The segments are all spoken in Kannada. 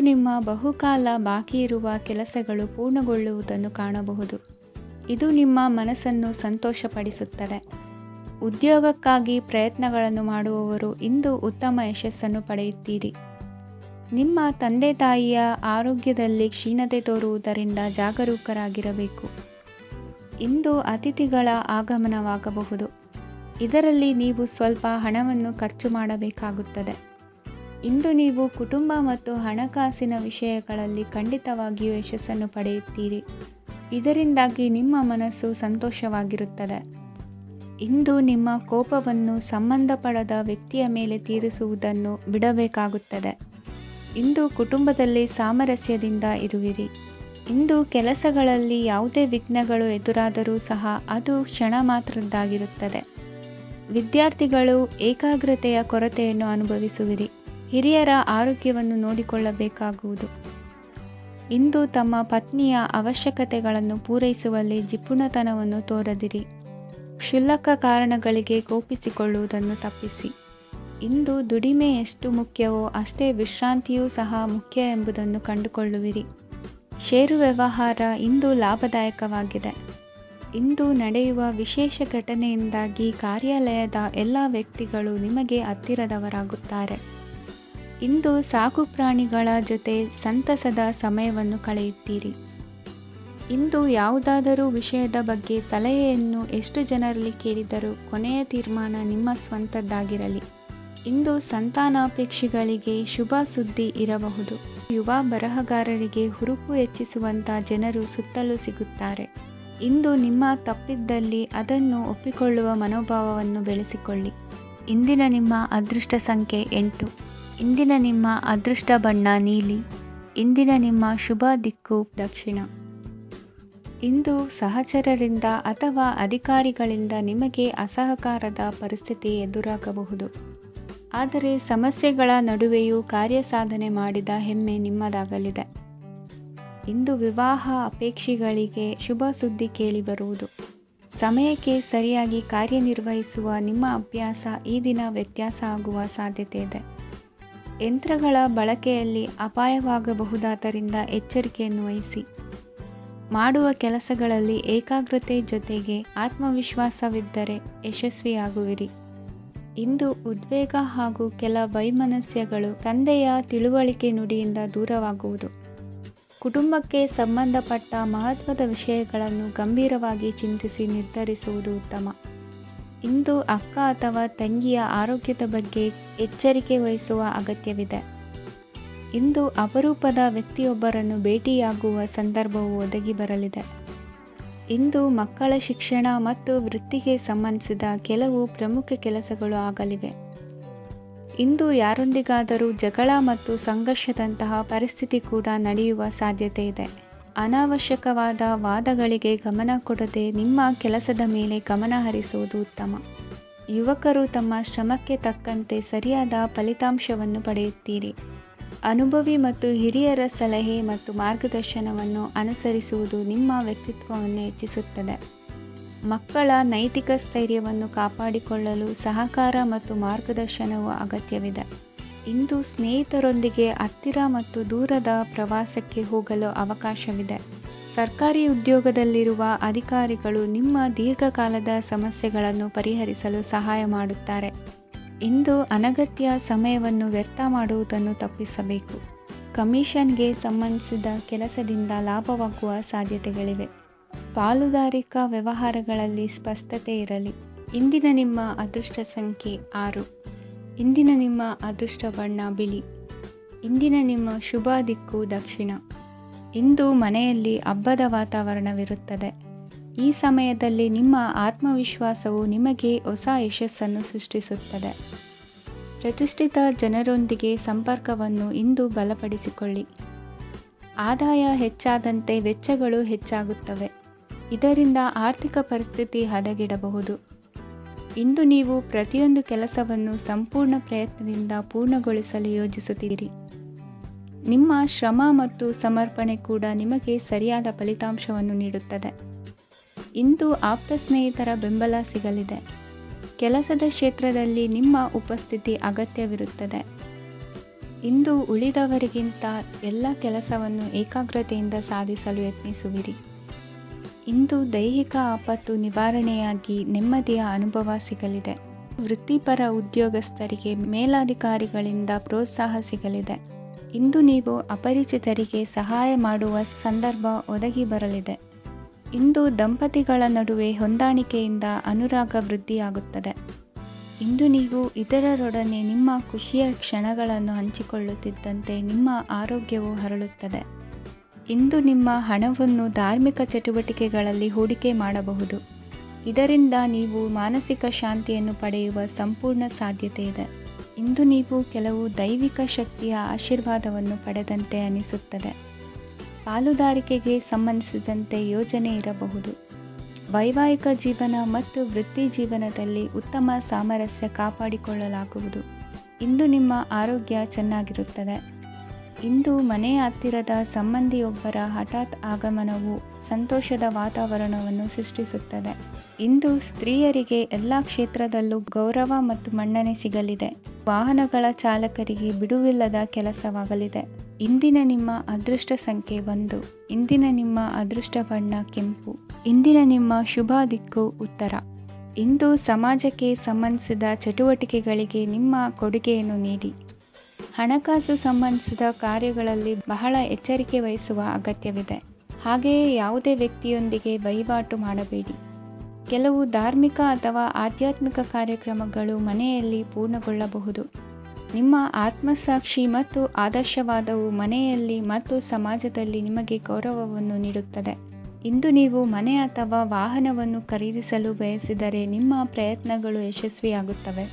ನಿಮ್ಮ ಬಹುಕಾಲ ಬಾಕಿ ಇರುವ ಕೆಲಸಗಳು ಪೂರ್ಣಗೊಳ್ಳುವುದನ್ನು ಕಾಣಬಹುದು. ಇದು ನಿಮ್ಮ ಮನಸ್ಸನ್ನು ಸಂತೋಷಪಡಿಸುತ್ತದೆ. ಉದ್ಯೋಗಕ್ಕಾಗಿ ಪ್ರಯತ್ನಗಳನ್ನು ಮಾಡುವವರು ಇಂದು ಉತ್ತಮ ಯಶಸ್ಸನ್ನು ಪಡೆಯುತ್ತೀರಿ. ನಿಮ್ಮ ತಂದೆ ತಾಯಿಯ ಆರೋಗ್ಯದಲ್ಲಿ ಕ್ಷೀಣತೆ ತೋರುವುದರಿಂದ ಜಾಗರೂಕರಾಗಿರಬೇಕು. ಇಂದು ಅತಿಥಿಗಳ ಆಗಮನವಾಗಬಹುದು. ಇದರಲ್ಲಿ ನೀವು ಸ್ವಲ್ಪ ಹಣವನ್ನು ಖರ್ಚು ಮಾಡಬೇಕಾಗುತ್ತದೆ. ಇಂದು ನೀವು ಕುಟುಂಬ ಮತ್ತು ಹಣಕಾಸಿನ ವಿಷಯಗಳಲ್ಲಿ ಖಂಡಿತವಾಗಿಯೂ ಯಶಸ್ಸನ್ನು ಪಡೆಯುತ್ತೀರಿ. ಇದರಿಂದಾಗಿ ನಿಮ್ಮ ಮನಸ್ಸು ಸಂತೋಷವಾಗಿರುತ್ತದೆ. ಇಂದು ನಿಮ್ಮ ಕೋಪವನ್ನು ಸಂಬಂಧಪಡದ ವ್ಯಕ್ತಿಯ ಮೇಲೆ ತೀರಿಸುವುದನ್ನು ಬಿಡಬೇಕಾಗುತ್ತದೆ. ಇಂದು ಕುಟುಂಬದಲ್ಲಿ ಸಾಮರಸ್ಯದಿಂದ ಇರುವಿರಿ. ಇಂದು ಕೆಲಸಗಳಲ್ಲಿ ಯಾವುದೇ ವಿಘ್ನಗಳು ಎದುರಾದರೂ ಸಹ ಅದು ಕ್ಷಣ ಮಾತ್ರದ್ದಾಗಿರುತ್ತದೆ. ವಿದ್ಯಾರ್ಥಿಗಳು ಏಕಾಗ್ರತೆಯ ಕೊರತೆಯನ್ನು ಅನುಭವಿಸುವಿರಿ. ಹಿರಿಯರ ಆರೋಗ್ಯವನ್ನು ನೋಡಿಕೊಳ್ಳಬೇಕಾಗುವುದು. ಇಂದು ತಮ್ಮ ಪತ್ನಿಯ ಅವಶ್ಯಕತೆಗಳನ್ನು ಪೂರೈಸುವಲ್ಲಿ ಜಿಪುಣತನವನ್ನು ತೋರದಿರಿ. ಕ್ಷುಲ್ಲಕ ಕಾರಣಗಳಿಗೆ ಕೋಪಿಸಿಕೊಳ್ಳುವುದನ್ನು ತಪ್ಪಿಸಿ. ಇಂದು ದುಡಿಮೆ ಎಷ್ಟು ಮುಖ್ಯವೋ ಅಷ್ಟೇ ವಿಶ್ರಾಂತಿಯೂ ಸಹ ಮುಖ್ಯ ಎಂಬುದನ್ನು ಕಂಡುಕೊಳ್ಳುವಿರಿ. ಷೇರು ವ್ಯವಹಾರ ಇಂದು ಲಾಭದಾಯಕವಾಗಿದೆ. ಇಂದು ನಡೆಯುವ ವಿಶೇಷ ಘಟನೆಯಿಂದಾಗಿ ಕಾರ್ಯಾಲಯದ ಎಲ್ಲ ವ್ಯಕ್ತಿಗಳು ನಿಮಗೆ ಹತ್ತಿರದವರಾಗುತ್ತಾರೆ. ಇಂದು ಸಾಕು ಪ್ರಾಣಿಗಳ ಜೊತೆ ಸಂತಸದ ಸಮಯವನ್ನು ಕಳೆಯುತ್ತೀರಿ. ಇಂದು ಯಾವುದಾದರೂ ವಿಷಯದ ಬಗ್ಗೆ ಸಲಹೆಯನ್ನು ಎಷ್ಟು ಜನರಲ್ಲಿ ಕೇಳಿದರೂ ಕೊನೆಯ ತೀರ್ಮಾನ ನಿಮ್ಮ ಸ್ವಂತದ್ದಾಗಿರಲಿ. ಇಂದು ಸಂತಾನಾಪೇಕ್ಷಿಗಳಿಗೆ ಶುಭ ಸುದ್ದಿ ಇರಬಹುದು. ಯುವ ಬರಹಗಾರರಿಗೆ ಹುರುಪು ಹೆಚ್ಚಿಸುವಂಥ ಜನರು ಸುತ್ತಲೂ ಸಿಗುತ್ತಾರೆ. ಇಂದು ನಿಮ್ಮ ತಪ್ಪಿದ್ದಲ್ಲಿ ಅದನ್ನು ಒಪ್ಪಿಕೊಳ್ಳುವ ಮನೋಭಾವವನ್ನು ಬೆಳೆಸಿಕೊಳ್ಳಿ. ಇಂದಿನ ನಿಮ್ಮ ಅದೃಷ್ಟ ಸಂಖ್ಯೆ 8. ಇಂದಿನ ನಿಮ್ಮ ಅದೃಷ್ಟ ಬಣ್ಣ ನೀಲಿ. ಇಂದಿನ ನಿಮ್ಮ ಶುಭ ದಿಕ್ಕು ದಕ್ಷಿಣ. ಇಂದು ಸಹಚರರಿಂದ ಅಥವಾ ಅಧಿಕಾರಿಗಳಿಂದ ನಿಮಗೆ ಅಸಹಕಾರದ ಪರಿಸ್ಥಿತಿ ಎದುರಾಗಬಹುದು. ಆದರೆ ಸಮಸ್ಯೆಗಳ ನಡುವೆಯೂ ಕಾರ್ಯಸಾಧನೆ ಮಾಡಿದ ಹೆಮ್ಮೆ ನಿಮ್ಮದಾಗಲಿದೆ. ಇಂದು ವಿವಾಹ ಅಪೇಕ್ಷಿಗಳಿಗೆ ಶುಭ ಸುದ್ದಿ ಕೇಳಿಬರುವುದು. ಸಮಯಕ್ಕೆ ಸರಿಯಾಗಿ ಕಾರ್ಯನಿರ್ವಹಿಸುವ ನಿಮ್ಮ ಅಭ್ಯಾಸ ಈ ದಿನ ವ್ಯತ್ಯಾಸ ಆಗುವ ಸಾಧ್ಯತೆ ಇದೆ. ಯಂತ್ರಗಳ ಬಳಕೆಯಲ್ಲಿ ಅಪಾಯವಾಗಬಹುದಾದ್ದರಿಂದ ಎಚ್ಚರಿಕೆಯನ್ನು ವಹಿಸಿ. ಮಾಡುವ ಕೆಲಸಗಳಲ್ಲಿ ಏಕಾಗ್ರತೆ ಜೊತೆಗೆ ಆತ್ಮವಿಶ್ವಾಸವಿದ್ದರೆ ಯಶಸ್ವಿಯಾಗುವಿರಿ. ಇಂದು ಉದ್ವೇಗ ಹಾಗೂ ಕೆಲ ವೈಮನಸ್ಯಗಳು ತಂದೆಯ ತಿಳುವಳಿಕೆ ನುಡಿಯಿಂದ ದೂರವಾಗುವುದು. ಕುಟುಂಬಕ್ಕೆ ಸಂಬಂಧಪಟ್ಟ ಮಹತ್ವದ ವಿಷಯಗಳನ್ನು ಗಂಭೀರವಾಗಿ ಚಿಂತಿಸಿ ನಿರ್ಧರಿಸುವುದು ಉತ್ತಮ. ಇಂದು ಅಕ್ಕ ಅಥವಾ ತಂಗಿಯ ಆರೋಗ್ಯದ ಬಗ್ಗೆ ಎಚ್ಚರಿಕೆ ವಹಿಸುವ ಅಗತ್ಯವಿದೆ. ಇಂದು ಅಪರೂಪದ ವ್ಯಕ್ತಿಯೊಬ್ಬರನ್ನು ಭೇಟಿಯಾಗುವ ಸಂದರ್ಭವು ಒದಗಿ ಬರಲಿದೆ. ಇಂದು ಮಕ್ಕಳ ಶಿಕ್ಷಣ ಮತ್ತು ವೃತ್ತಿಗೆ ಸಂಬಂಧಿಸಿದ ಕೆಲವು ಪ್ರಮುಖ ಕೆಲಸಗಳು ಆಗಲಿವೆ. ಇಂದು ಯಾರೊಂದಿಗಾದರೂ ಜಗಳ ಮತ್ತು ಸಂಘರ್ಷದಂತಹ ಪರಿಸ್ಥಿತಿ ಕೂಡ ನಡೆಯುವ ಸಾಧ್ಯತೆ ಇದೆ. ಅನಾವಶ್ಯಕವಾದ ವಾದಗಳಿಗೆ ಗಮನ ಕೊಡದೆ ನಿಮ್ಮ ಕೆಲಸದ ಮೇಲೆ ಗಮನ ಹರಿಸುವುದು ಉತ್ತಮ. ಯುವಕರು ತಮ್ಮ ಶ್ರಮಕ್ಕೆ ತಕ್ಕಂತೆ ಸರಿಯಾದ ಫಲಿತಾಂಶವನ್ನು ಪಡೆಯುತ್ತೀರಿ. ಅನುಭವಿ ಮತ್ತು ಹಿರಿಯರ ಸಲಹೆ ಮತ್ತು ಮಾರ್ಗದರ್ಶನವನ್ನು ಅನುಸರಿಸುವುದು ನಿಮ್ಮ ವ್ಯಕ್ತಿತ್ವವನ್ನು ಹೆಚ್ಚಿಸುತ್ತದೆ. ಮಕ್ಕಳ ನೈತಿಕ ಸ್ಥೈರ್ಯವನ್ನು ಕಾಪಾಡಿಕೊಳ್ಳಲು ಸಹಕಾರ ಮತ್ತು ಮಾರ್ಗದರ್ಶನವು ಅಗತ್ಯವಿದೆ. ಇಂದು ಸ್ನೇಹಿತರೊಂದಿಗೆ ಹತ್ತಿರ ಮತ್ತು ದೂರದ ಪ್ರವಾಸಕ್ಕೆ ಹೋಗಲು ಅವಕಾಶವಿದೆ. ಸರ್ಕಾರಿ ಉದ್ಯೋಗದಲ್ಲಿರುವ ಅಧಿಕಾರಿಗಳು ನಿಮ್ಮ ದೀರ್ಘಕಾಲದ ಸಮಸ್ಯೆಗಳನ್ನು ಪರಿಹರಿಸಲು ಸಹಾಯ ಮಾಡುತ್ತಾರೆ. ಇಂದು ಅನಗತ್ಯ ಸಮಯವನ್ನು ವ್ಯರ್ಥ ಮಾಡುವುದನ್ನು ತಪ್ಪಿಸಬೇಕು. ಕಮಿಷನ್ಗೆ ಸಂಬಂಧಿಸಿದ ಕೆಲಸದಿಂದ ಲಾಭವಾಗುವ ಸಾಧ್ಯತೆಗಳಿವೆ. ಪಾಲುದಾರಿಕಾ ವ್ಯವಹಾರಗಳಲ್ಲಿ ಸ್ಪಷ್ಟತೆ ಇರಲಿ. ಇಂದಿನ ನಿಮ್ಮ ಅದೃಷ್ಟ ಸಂಖ್ಯೆ 6. ಇಂದಿನ ನಿಮ್ಮ ಅದೃಷ್ಟ ಬಣ್ಣ ಬಿಳಿ. ಇಂದಿನ ನಿಮ್ಮ ಶುಭ ದಿಕ್ಕು ದಕ್ಷಿಣ. ಇಂದು ಮನೆಯಲ್ಲಿ ಹಬ್ಬದ ವಾತಾವರಣವಿರುತ್ತದೆ. ಈ ಸಮಯದಲ್ಲಿ ನಿಮ್ಮ ಆತ್ಮವಿಶ್ವಾಸವು ನಿಮಗೆ ಹೊಸ ಯಶಸ್ಸನ್ನು ಸೃಷ್ಟಿಸುತ್ತದೆ. ಪ್ರತಿಷ್ಠಿತ ಜನರೊಂದಿಗೆ ಸಂಪರ್ಕವನ್ನು ಇಂದು ಬಲಪಡಿಸಿಕೊಳ್ಳಿ. ಆದಾಯ ಹೆಚ್ಚಾದಂತೆ ವೆಚ್ಚಗಳು ಹೆಚ್ಚಾಗುತ್ತವೆ. ಇದರಿಂದ ಆರ್ಥಿಕ ಪರಿಸ್ಥಿತಿ ಹದಗೆಡಬಹುದು. ಇಂದು ನೀವು ಪ್ರತಿಯೊಂದು ಕೆಲಸವನ್ನು ಸಂಪೂರ್ಣ ಪ್ರಯತ್ನದಿಂದ ಪೂರ್ಣಗೊಳಿಸಲು ಯೋಜಿಸುತ್ತೀರಿ. ನಿಮ್ಮ ಶ್ರಮ ಮತ್ತು ಸಮರ್ಪಣೆ ಕೂಡ ನಿಮಗೆ ಸರಿಯಾದ ಫಲಿತಾಂಶವನ್ನು ನೀಡುತ್ತದೆ. ಇಂದು ಆಪ್ತ ಸ್ನೇಹಿತರ ಬೆಂಬಲ ಸಿಗಲಿದೆ. ಕೆಲಸದ ಕ್ಷೇತ್ರದಲ್ಲಿ ನಿಮ್ಮ ಉಪಸ್ಥಿತಿ ಅಗತ್ಯವಿರುತ್ತದೆ. ಇಂದು ಉಳಿದವರಿಗಿಂತ ಎಲ್ಲ ಕೆಲಸವನ್ನು ಏಕಾಗ್ರತೆಯಿಂದ ಸಾಧಿಸಲು ಯತ್ನಿಸುವಿರಿ. ಇಂದು ದೈಹಿಕ ಆಪತ್ತು ನಿವಾರಣೆಯಾಗಿ ನೆಮ್ಮದಿಯ ಅನುಭವ ಸಿಗಲಿದೆ. ವೃತ್ತಿಪರ ಉದ್ಯೋಗಸ್ಥರಿಗೆ ಮೇಲಾಧಿಕಾರಿಗಳಿಂದ ಪ್ರೋತ್ಸಾಹ ಸಿಗಲಿದೆ. ಇಂದು ನೀವು ಅಪರಿಚಿತರಿಗೆ ಸಹಾಯ ಮಾಡುವ ಸಂದರ್ಭ ಒದಗಿ ಬರಲಿದೆ. ಇಂದು ದಂಪತಿಗಳ ನಡುವೆ ಹೊಂದಾಣಿಕೆಯಿಂದ ಅನುರಾಗ ವೃದ್ಧಿಯಾಗುತ್ತದೆ. ಇಂದು ನೀವು ಇತರರೊಡನೆ ನಿಮ್ಮ ಖುಷಿಯ ಕ್ಷಣಗಳನ್ನು ಹಂಚಿಕೊಳ್ಳುತ್ತಿದ್ದಂತೆ ನಿಮ್ಮ ಆರೋಗ್ಯವು ಹರಳುತ್ತದೆ. ಇಂದು ನಿಮ್ಮ ಹಣವನ್ನು ಧಾರ್ಮಿಕ ಚಟುವಟಿಕೆಗಳಲ್ಲಿ ಹೂಡಿಕೆ ಮಾಡಬಹುದು. ಇದರಿಂದ ನೀವು ಮಾನಸಿಕ ಶಾಂತಿಯನ್ನು ಪಡೆಯುವ ಸಂಪೂರ್ಣ ಸಾಧ್ಯತೆ ಇದೆ. ಇಂದು ನೀವು ಕೆಲವು ದೈವಿಕ ಶಕ್ತಿಯ ಆಶೀರ್ವಾದವನ್ನು ಪಡೆದಂತೆ ಅನಿಸುತ್ತದೆ. ಪಾಲುದಾರಿಕೆಗೆ ಸಂಬಂಧಿಸಿದಂತೆ ಯೋಜನೆ ಇರಬಹುದು. ವೈವಾಹಿಕ ಜೀವನ ಮತ್ತು ವೃತ್ತಿ ಜೀವನದಲ್ಲಿ ಉತ್ತಮ ಸಾಮರಸ್ಯ ಕಾಪಾಡಿಕೊಳ್ಳಲಾಗುವುದು. ಇಂದು ನಿಮ್ಮ ಆರೋಗ್ಯ ಚೆನ್ನಾಗಿರುತ್ತದೆ. ಇಂದು ಮನೆಯ ಹತ್ತಿರದ ಸಂಬಂಧಿಯೊಬ್ಬರ ಹಠಾತ್ ಆಗಮನವು ಸಂತೋಷದ ವಾತಾವರಣವನ್ನು ಸೃಷ್ಟಿಸುತ್ತದೆ. ಇಂದು ಸ್ತ್ರೀಯರಿಗೆ ಎಲ್ಲ ಕ್ಷೇತ್ರದಲ್ಲೂ ಗೌರವ ಮತ್ತು ಮನ್ನಣೆ ಸಿಗಲಿದೆ. ವಾಹನಗಳ ಚಾಲಕರಿಗೆ ಬಿಡುವಿಲ್ಲದ ಕೆಲಸವಾಗಲಿದೆ. ಇಂದಿನ ನಿಮ್ಮ ಅದೃಷ್ಟ ಸಂಖ್ಯೆ 1. ಇಂದಿನ ನಿಮ್ಮ ಅದೃಷ್ಟ ಬಣ್ಣ ಕೆಂಪು. ಇಂದಿನ ನಿಮ್ಮ ಶುಭ ದಿಕ್ಕು ಉತ್ತರ. ಇಂದು ಸಮಾಜಕ್ಕೆ ಸಂಬಂಧಿಸಿದ ಚಟುವಟಿಕೆಗಳಿಗೆ ನಿಮ್ಮ ಕೊಡುಗೆಯನ್ನು ನೀಡಿ. ಹಣಕಾಸು ಸಂಬಂಧಿಸಿದ ಕಾರ್ಯಗಳಲ್ಲಿ ಬಹಳ ಎಚ್ಚರಿಕೆ ವಹಿಸುವ ಅಗತ್ಯವಿದೆ. ಹಾಗೆಯೇ ಯಾವುದೇ ವ್ಯಕ್ತಿಯೊಂದಿಗೆ ವಹಿವಾಟು ಮಾಡಬೇಡಿ. ಕೆಲವು ಧಾರ್ಮಿಕ ಅಥವಾ ಆಧ್ಯಾತ್ಮಿಕ ಕಾರ್ಯಕ್ರಮಗಳು ಮನೆಯಲ್ಲಿ ಪೂರ್ಣಗೊಳ್ಳಬಹುದು. ನಿಮ್ಮ ಆತ್ಮಸಾಕ್ಷಿ ಮತ್ತು ಆದರ್ಶವಾದವು ಮನೆಯಲ್ಲಿ ಮತ್ತು ಸಮಾಜದಲ್ಲಿ ನಿಮಗೆ ಗೌರವವನ್ನು ನೀಡುತ್ತದೆ. ಇಂದು ನೀವು ಮನೆ ಅಥವಾ ವಾಹನವನ್ನು ಖರೀದಿಸಲು ಬಯಸಿದರೆ ನಿಮ್ಮ ಪ್ರಯತ್ನಗಳು ಯಶಸ್ವಿಯಾಗುತ್ತವೆ.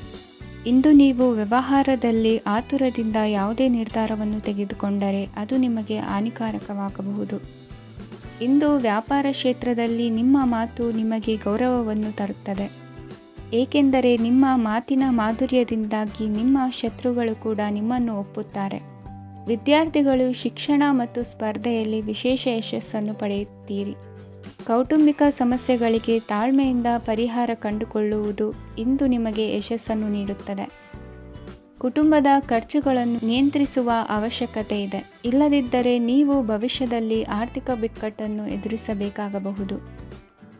ಇಂದು ನೀವು ವ್ಯವಹಾರದಲ್ಲಿ ಆತುರದಿಂದ ಯಾವುದೇ ನಿರ್ಧಾರವನ್ನು ತೆಗೆದುಕೊಂಡರೆ ಅದು ನಿಮಗೆ ಹಾನಿಕಾರಕವಾಗಬಹುದು. ಇಂದು ವ್ಯಾಪಾರ ಕ್ಷೇತ್ರದಲ್ಲಿ ನಿಮ್ಮ ಮಾತು ನಿಮಗೆ ಗೌರವವನ್ನು ತರುತ್ತದೆ, ಏಕೆಂದರೆ ನಿಮ್ಮ ಮಾತಿನ ಮಾಧುರ್ಯದಿಂದಾಗಿ ನಿಮ್ಮ ಶತ್ರುಗಳು ಕೂಡ ನಿಮ್ಮನ್ನು ಒಪ್ಪುತ್ತಾರೆ. ವಿದ್ಯಾರ್ಥಿಗಳು ಶಿಕ್ಷಣ ಮತ್ತು ಸ್ಪರ್ಧೆಯಲ್ಲಿ ವಿಶೇಷ ಯಶಸ್ಸನ್ನು ಪಡೆಯುತ್ತೀರಿ. ಕೌಟುಂಬಿಕ ಸಮಸ್ಯೆಗಳಿಗೆ ತಾಳ್ಮೆಯಿಂದ ಪರಿಹಾರ ಕಂಡುಕೊಳ್ಳುವುದು ಇಂದು ನಿಮಗೆ ಯಶಸ್ಸನ್ನು ನೀಡುತ್ತದೆ. ಕುಟುಂಬದ ಖರ್ಚುಗಳನ್ನು ನಿಯಂತ್ರಿಸುವ ಅವಶ್ಯಕತೆ ಇದೆ. ಇಲ್ಲದಿದ್ದರೆ ನೀವು ಭವಿಷ್ಯದಲ್ಲಿ ಆರ್ಥಿಕ ಬಿಕ್ಕಟ್ಟನ್ನು ಎದುರಿಸಬೇಕಾಗಬಹುದು.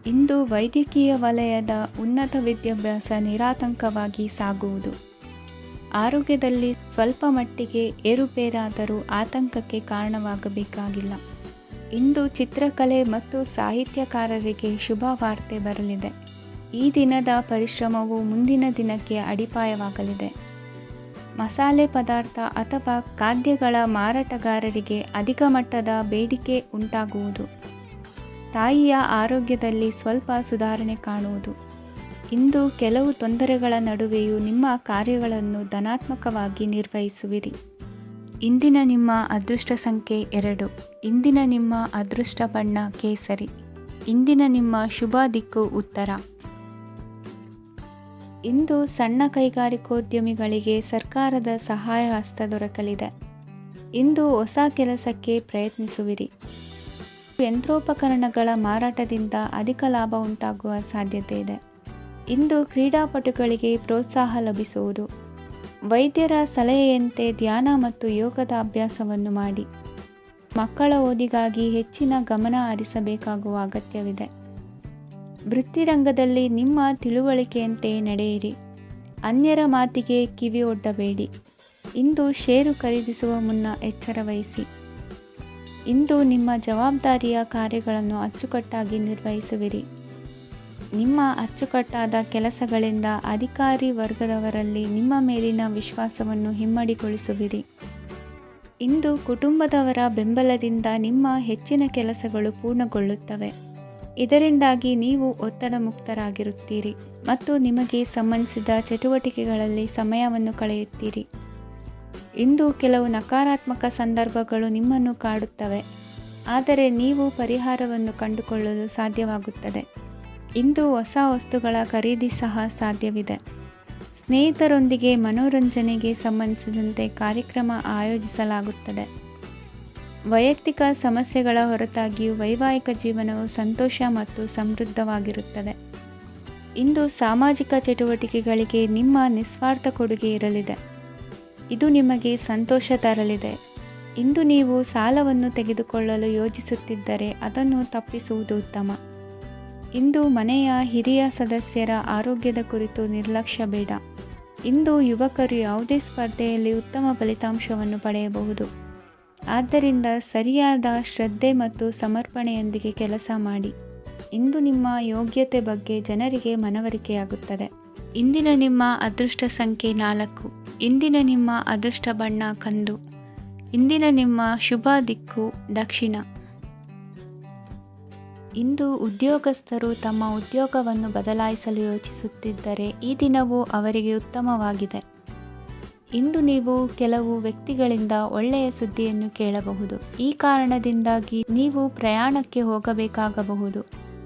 ಇಂದು ವೈದ್ಯಕೀಯ ವಲಯದ ಉನ್ನತ ವಿದ್ಯಾಭ್ಯಾಸ ನಿರಾತಂಕವಾಗಿ ಸಾಗುವುದು. ಆರೋಗ್ಯದಲ್ಲಿ ಸ್ವಲ್ಪ ಮಟ್ಟಿಗೆ ಏರುಪೇರಾದರೂ ಆತಂಕಕ್ಕೆ ಕಾರಣವಾಗಬೇಕಾಗಿಲ್ಲ. ಇಂದು ಚಿತ್ರಕಲೆ ಮತ್ತು ಸಾಹಿತ್ಯಕಾರರಿಗೆ ಶುಭ ವಾರ್ತೆ ಬರಲಿದೆ. ಈ ದಿನದ ಪರಿಶ್ರಮವು ಮುಂದಿನ ದಿನಕ್ಕೆ ಅಡಿಪಾಯವಾಗಲಿದೆ. ಮಸಾಲೆ ಪದಾರ್ಥ ಅಥವಾ ಖಾದ್ಯಗಳ ಮಾರಾಟಗಾರರಿಗೆ ಅಧಿಕ ಮಟ್ಟದ ಬೇಡಿಕೆ ಉಂಟಾಗುವುದು. ತಾಯಿಯ ಆರೋಗ್ಯದಲ್ಲಿ ಸ್ವಲ್ಪ ಸುಧಾರಣೆ ಕಾಣುವುದು. ಇಂದು ಕೆಲವು ತೊಂದರೆಗಳ ನಡುವೆಯೂ ನಿಮ್ಮ ಕಾರ್ಯಗಳನ್ನು ಧನಾತ್ಮಕವಾಗಿ ನಿರ್ವಹಿಸುವಿರಿ. ಇಂದಿನ ನಿಮ್ಮ ಅದೃಷ್ಟ ಸಂಖ್ಯೆ 2. ಇಂದಿನ ನಿಮ್ಮ ಅದೃಷ್ಟ ಬಣ್ಣ ಕೇಸರಿ. ಇಂದಿನ ನಿಮ್ಮ ಶುಭ ದಿಕ್ಕು ಉತ್ತರ. ಇಂದು ಸಣ್ಣ ಕೈಗಾರಿಕೋದ್ಯಮಿಗಳಿಗೆ ಸರ್ಕಾರದ ಸಹಾಯ ಹಸ್ತ ದೊರಕಲಿದೆ. ಇಂದು ಹೊಸ ಕೆಲಸಕ್ಕೆ ಪ್ರಯತ್ನಿಸುವಿರಿ. ಯಂತ್ರೋಪಕರಣಗಳ ಮಾರಾಟದಿಂದ ಅಧಿಕ ಲಾಭ ಉಂಟಾಗುವ ಸಾಧ್ಯತೆ ಇದೆ. ಇಂದು ಕ್ರೀಡಾಪಟುಗಳಿಗೆ ಪ್ರೋತ್ಸಾಹ ಲಭಿಸುವುದು. ವೈದ್ಯರ ಸಲಹೆಯಂತೆ ಧ್ಯಾನ ಮತ್ತು ಯೋಗದ ಅಭ್ಯಾಸವನ್ನು ಮಾಡಿ. ಮಕ್ಕಳ ಓದಿಗಾಗಿ ಹೆಚ್ಚಿನ ಗಮನ ಹರಿಸಬೇಕಾಗುವ ಅಗತ್ಯವಿದೆ. ವೃತ್ತಿರಂಗದಲ್ಲಿ ನಿಮ್ಮ ತಿಳುವಳಿಕೆಯಂತೆ ನಡೆಯಿರಿ. ಅನ್ಯರ ಮಾತಿಗೆ ಕಿವಿ ಒಡ್ಡಬೇಡಿ. ಇಂದು ಷೇರು ಖರೀದಿಸುವ ಮುನ್ನ ಎಚ್ಚರ ವಹಿಸಿ. ಇಂದು ನಿಮ್ಮ ಜವಾಬ್ದಾರಿಯ ಕಾರ್ಯಗಳನ್ನು ಅಚ್ಚುಕಟ್ಟಾಗಿ ನಿರ್ವಹಿಸುವಿರಿ. ನಿಮ್ಮ ಅಚ್ಚುಕಟ್ಟಾದ ಕೆಲಸಗಳಿಂದ ಅಧಿಕಾರಿ ವರ್ಗದವರಲ್ಲಿ ನಿಮ್ಮ ಮೇಲಿನ ವಿಶ್ವಾಸವನ್ನು ಇಮ್ಮಡಿಗೊಳಿಸುವಿರಿ. ಇಂದು ಕುಟುಂಬದವರ ಬೆಂಬಲದಿಂದ ನಿಮ್ಮ ಹೆಚ್ಚಿನ ಕೆಲಸಗಳು ಪೂರ್ಣಗೊಳ್ಳುತ್ತವೆ. ಇದರಿಂದಾಗಿ ನೀವು ಒತ್ತಡ ಮುಕ್ತರಾಗಿರುತ್ತೀರಿ ಮತ್ತು ನಿಮಗೆ ಸಂಬಂಧಿಸಿದ ಚಟುವಟಿಕೆಗಳಲ್ಲಿ ಸಮಯವನ್ನು ಕಳೆಯುತ್ತೀರಿ. ಇಂದು ಕೆಲವು ನಕಾರಾತ್ಮಕ ಸಂದರ್ಭಗಳು ನಿಮ್ಮನ್ನು ಕಾಡುತ್ತವೆ, ಆದರೆ ನೀವು ಪರಿಹಾರವನ್ನು ಕಂಡುಕೊಳ್ಳಲು ಸಾಧ್ಯವಾಗುತ್ತದೆ. ಇಂದು ಹೊಸ ವಸ್ತುಗಳ ಖರೀದಿ ಸಹ ಸಾಧ್ಯವಿದೆ. ಸ್ನೇಹಿತರೊಂದಿಗೆ ಮನೋರಂಜನೆಗೆ ಸಂಬಂಧಿಸಿದಂತೆ ಕಾರ್ಯಕ್ರಮ ಆಯೋಜಿಸಲಾಗುತ್ತದೆ. ವೈಯಕ್ತಿಕ ಸಮಸ್ಯೆಗಳ ಹೊರತಾಗಿಯೂ ವೈವಾಹಿಕ ಜೀವನವು ಸಂತೋಷ ಮತ್ತು ಸಮೃದ್ಧವಾಗಿರುತ್ತದೆ. ಇಂದು ಸಾಮಾಜಿಕ ಚಟುವಟಿಕೆಗಳಿಗೆ ನಿಮ್ಮ ನಿಸ್ವಾರ್ಥ ಕೊಡುಗೆ ಇರಲಿದೆ. ಇದು ನಿಮಗೆ ಸಂತೋಷ ತರಲಿದೆ. ಇಂದು ನೀವು ಸಾಲವನ್ನು ತೆಗೆದುಕೊಳ್ಳಲು ಯೋಜಿಸುತ್ತಿದ್ದರೆ ಅದನ್ನು ತಪ್ಪಿಸುವುದು ಉತ್ತಮ. ಇಂದು ಮನೆಯ ಹಿರಿಯ ಸದಸ್ಯರ ಆರೋಗ್ಯದ ಕುರಿತು ನಿರ್ಲಕ್ಷ್ಯ ಬೇಡ. ಇಂದು ಯುವಕರು ಯಾವುದೇ ಸ್ಪರ್ಧೆಯಲ್ಲಿ ಉತ್ತಮ ಫಲಿತಾಂಶವನ್ನು ಪಡೆಯಬಹುದು. ಆದ್ದರಿಂದ ಸರಿಯಾದ ಶ್ರದ್ಧೆ ಮತ್ತು ಸಮರ್ಪಣೆಯೊಂದಿಗೆ ಕೆಲಸ ಮಾಡಿ. ಇಂದು ನಿಮ್ಮ ಯೋಗ್ಯತೆ ಬಗ್ಗೆ ಜನರಿಗೆ ಮನವರಿಕೆಯಾಗುತ್ತದೆ. ಇಂದಿನ ನಿಮ್ಮ ಅದೃಷ್ಟ ಸಂಖ್ಯೆ 4. ಇಂದಿನ ನಿಮ್ಮ ಅದೃಷ್ಟ ಬಣ್ಣ ಕಂದು. ಇಂದಿನ ನಿಮ್ಮ ಶುಭ ದಿಕ್ಕು ದಕ್ಷಿಣ. ಇಂದು ಉದ್ಯೋಗಸ್ಥರು ತಮ್ಮ ಉದ್ಯೋಗವನ್ನು ಬದಲಾಯಿಸಲು ಯೋಚಿಸುತ್ತಿದ್ದರೆ ಈ ದಿನವೂ ಅವರಿಗೆ ಉತ್ತಮವಾಗಿದೆ. ಇಂದು ನೀವು ಕೆಲವು ವ್ಯಕ್ತಿಗಳಿಂದ ಒಳ್ಳೆಯ ಸುದ್ದಿಯನ್ನು ಕೇಳಬಹುದು. ಈ ಕಾರಣದಿಂದಾಗಿ ನೀವು ಪ್ರಯಾಣಕ್ಕೆ ಹೋಗಬೇಕಾಗಬಹುದು.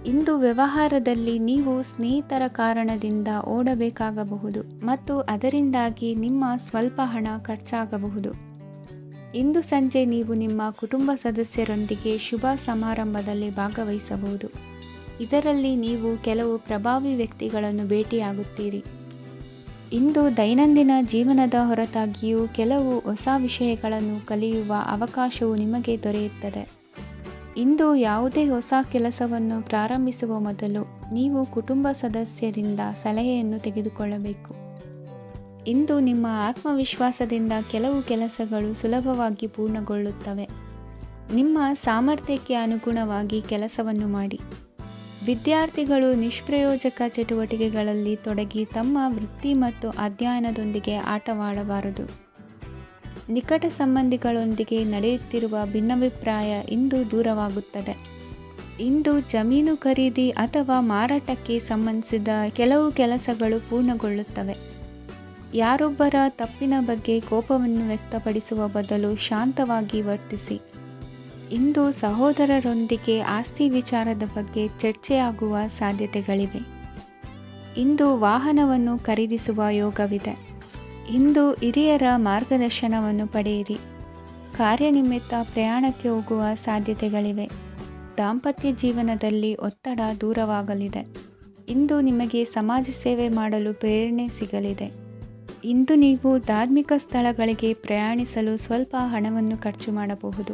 ಇಂದು ವ್ಯವಹಾರದಲ್ಲಿ ನೀವು ಸ್ನೇಹಿತರ ಕಾರಣದಿಂದ ಓಡಬೇಕಾಗಬಹುದು ಮತ್ತು ಅದರಿಂದಾಗಿ ನಿಮ್ಮ ಸ್ವಲ್ಪ ಹಣ ಖರ್ಚಾಗಬಹುದು. ಇಂದು ಸಂಜೆ ನೀವು ನಿಮ್ಮ ಕುಟುಂಬ ಸದಸ್ಯರೊಂದಿಗೆ ಶುಭ ಸಮಾರಂಭದಲ್ಲಿ ಭಾಗವಹಿಸಬಹುದು. ಇದರಲ್ಲಿ ನೀವು ಕೆಲವು ಪ್ರಭಾವಿ ವ್ಯಕ್ತಿಗಳನ್ನು ಭೇಟಿಯಾಗುತ್ತೀರಿ. ಇಂದು ದೈನಂದಿನ ಜೀವನದ ಹೊರತಾಗಿಯೂ ಕೆಲವು ಹೊಸ ವಿಷಯಗಳನ್ನು ಕಲಿಯುವ ಅವಕಾಶವು ನಿಮಗೆ ದೊರೆಯುತ್ತದೆ. ಇಂದು ಯಾವುದೇ ಹೊಸ ಕೆಲಸವನ್ನು ಪ್ರಾರಂಭಿಸುವ ಮೊದಲು ನೀವು ಕುಟುಂಬ ಸದಸ್ಯರಿಂದ ಸಲಹೆಯನ್ನು ತೆಗೆದುಕೊಳ್ಳಬೇಕು. ಇಂದು ನಿಮ್ಮ ಆತ್ಮವಿಶ್ವಾಸದಿಂದ ಕೆಲವು ಕೆಲಸಗಳು ಸುಲಭವಾಗಿ ಪೂರ್ಣಗೊಳ್ಳುತ್ತವೆ. ನಿಮ್ಮ ಸಾಮರ್ಥ್ಯಕ್ಕೆ ಅನುಗುಣವಾಗಿ ಕೆಲಸವನ್ನು ಮಾಡಿ. ವಿದ್ಯಾರ್ಥಿಗಳು ನಿಷ್ಪ್ರಯೋಜಕ ಚಟುವಟಿಕೆಗಳಲ್ಲಿ ತೊಡಗಿ ತಮ್ಮ ವೃತ್ತಿ ಮತ್ತು ಅಧ್ಯಯನದೊಂದಿಗೆ ಆಟವಾಡಬಾರದು. ನಿಕಟ ಸಂಬಂಧಿಗಳೊಂದಿಗೆ ನಡೆಯುತ್ತಿರುವ ಭಿನ್ನಾಭಿಪ್ರಾಯ ಇಂದು ದೂರವಾಗುತ್ತದೆ. ಇಂದು ಜಮೀನು ಖರೀದಿ ಅಥವಾ ಮಾರಾಟಕ್ಕೆ ಸಂಬಂಧಿಸಿದ ಕೆಲವು ಕೆಲಸಗಳು ಪೂರ್ಣಗೊಳ್ಳುತ್ತವೆ. ಯಾರೊಬ್ಬರ ತಪ್ಪಿನ ಬಗ್ಗೆ ಕೋಪವನ್ನು ವ್ಯಕ್ತಪಡಿಸುವ ಬದಲು ಶಾಂತವಾಗಿ ವರ್ತಿಸಿ. ಇಂದು ಸಹೋದರರೊಂದಿಗೆ ಆಸ್ತಿ ವಿಚಾರದ ಬಗ್ಗೆ ಚರ್ಚೆಯಾಗುವ ಸಾಧ್ಯತೆಗಳಿವೆ. ಇಂದು ವಾಹನವನ್ನು ಖರೀದಿಸುವ ಯೋಗವಿದೆ. ಇಂದು ಹಿರಿಯರ ಮಾರ್ಗದರ್ಶನವನ್ನು ಪಡೆಯಿರಿ. ಕಾರ್ಯನಿಮಿತ್ತ ಪ್ರಯಾಣಕ್ಕೆ ಹೋಗುವ ಸಾಧ್ಯತೆಗಳಿವೆ. ದಾಂಪತ್ಯ ಜೀವನದಲ್ಲಿ ಒತ್ತಡ ದೂರವಾಗಲಿದೆ. ಇಂದು ನಿಮಗೆ ಸಮಾಜ ಸೇವೆ ಮಾಡಲು ಪ್ರೇರಣೆ ಸಿಗಲಿದೆ. ಇಂದು ನೀವು ಧಾರ್ಮಿಕ ಸ್ಥಳಗಳಿಗೆ ಪ್ರಯಾಣಿಸಲು ಸ್ವಲ್ಪ ಹಣವನ್ನು ಖರ್ಚು ಮಾಡಬಹುದು.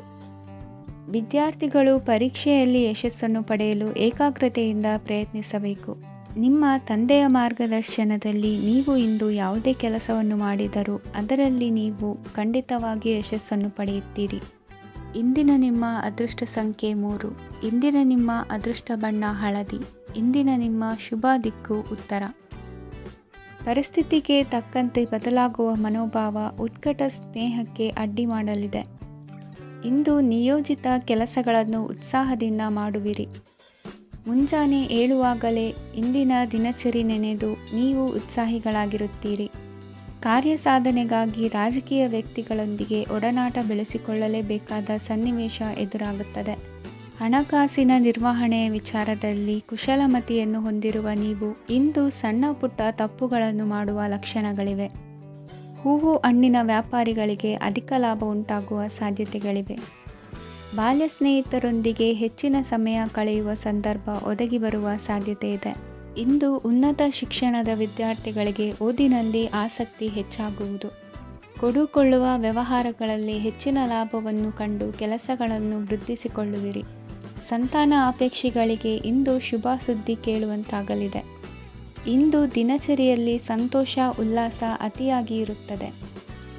ವಿದ್ಯಾರ್ಥಿಗಳು ಪರೀಕ್ಷೆಯಲ್ಲಿ ಯಶಸ್ಸನ್ನು ಪಡೆಯಲು ಏಕಾಗ್ರತೆಯಿಂದ ಪ್ರಯತ್ನಿಸಬೇಕು. ನಿಮ್ಮ ತಂದೆಯ ಮಾರ್ಗದರ್ಶನದಲ್ಲಿ ನೀವು ಇಂದು ಯಾವುದೇ ಕೆಲಸವನ್ನು ಮಾಡಿದರೂ ಅದರಲ್ಲಿ ನೀವು ಖಂಡಿತವಾಗಿಯೂ ಯಶಸ್ಸನ್ನು ಪಡೆಯುತ್ತೀರಿ. ಇಂದಿನ ನಿಮ್ಮ ಅದೃಷ್ಟ ಸಂಖ್ಯೆ 3. ಇಂದಿನ ನಿಮ್ಮ ಅದೃಷ್ಟ ಬಣ್ಣ ಹಳದಿ. ಇಂದಿನ ನಿಮ್ಮ ಶುಭ ದಿಕ್ಕು ಉತ್ತರ. ಪರಿಸ್ಥಿತಿಗೆ ತಕ್ಕಂತೆ ಬದಲಾಗುವ ಮನೋಭಾವ ಉತ್ಕಟ ಸ್ನೇಹಕ್ಕೆ ಅಡ್ಡಿ ಮಾಡಲಿದೆ. ಇಂದು ನಿಯೋಜಿತ ಕೆಲಸಗಳನ್ನು ಉತ್ಸಾಹದಿಂದ ಮಾಡುವಿರಿ. ಮುಂಜಾನೆ ಏಳುವಾಗಲೇ ಇಂದಿನ ದಿನಚರಿ ನೆನೆದು ನೀವು ಉತ್ಸಾಹಿಗಳಾಗಿರುತ್ತೀರಿ. ಕಾರ್ಯಸಾಧನೆಗಾಗಿ ರಾಜಕೀಯ ವ್ಯಕ್ತಿಗಳೊಂದಿಗೆ ಒಡನಾಟ ಬೆಳೆಸಿಕೊಳ್ಳಲೇಬೇಕಾದ ಸನ್ನಿವೇಶ ಎದುರಾಗುತ್ತದೆ. ಹಣಕಾಸಿನ ನಿರ್ವಹಣೆಯ ವಿಚಾರದಲ್ಲಿ ಕುಶಲಮತಿಯನ್ನು ಹೊಂದಿರುವ ನೀವು ಇಂದು ಸಣ್ಣ ಪುಟ್ಟ ತಪ್ಪುಗಳನ್ನು ಮಾಡುವ ಲಕ್ಷಣಗಳಿವೆ. ಹೂವು ಹಣ್ಣಿನ ವ್ಯಾಪಾರಿಗಳಿಗೆ ಅಧಿಕ ಲಾಭ ಉಂಟಾಗುವ ಸಾಧ್ಯತೆಗಳಿವೆ. ಬಾಲ್ಯ ಸ್ನೇಹಿತರೊಂದಿಗೆ ಹೆಚ್ಚಿನ ಸಮಯ ಕಳೆಯುವ ಸಂದರ್ಭ ಒದಗಿ ಬರುವ ಸಾಧ್ಯತೆ ಇದೆ. ಇಂದು ಉನ್ನತ ಶಿಕ್ಷಣದ ವಿದ್ಯಾರ್ಥಿಗಳಿಗೆ ಓದಿನಲ್ಲಿ ಆಸಕ್ತಿ ಹೆಚ್ಚಾಗುವುದು. ಕೊಡುಕೊಳ್ಳುವ ವ್ಯವಹಾರಗಳಲ್ಲಿ ಹೆಚ್ಚಿನ ಲಾಭವನ್ನು ಕಂಡು ಕೆಲಸಗಳನ್ನು ವೃದ್ಧಿಸಿಕೊಳ್ಳುವಿರಿ. ಸಂತಾನ ಅಪೇಕ್ಷಿಗಳಿಗೆ ಇಂದು ಶುಭ ಸುದ್ದಿ ಕೇಳುವಂತಾಗಲಿದೆ. ಇಂದು ದಿನಚರಿಯಲ್ಲಿ ಸಂತೋಷ ಉಲ್ಲಾಸ ಅತಿಯಾಗಿ ಇರುತ್ತದೆ.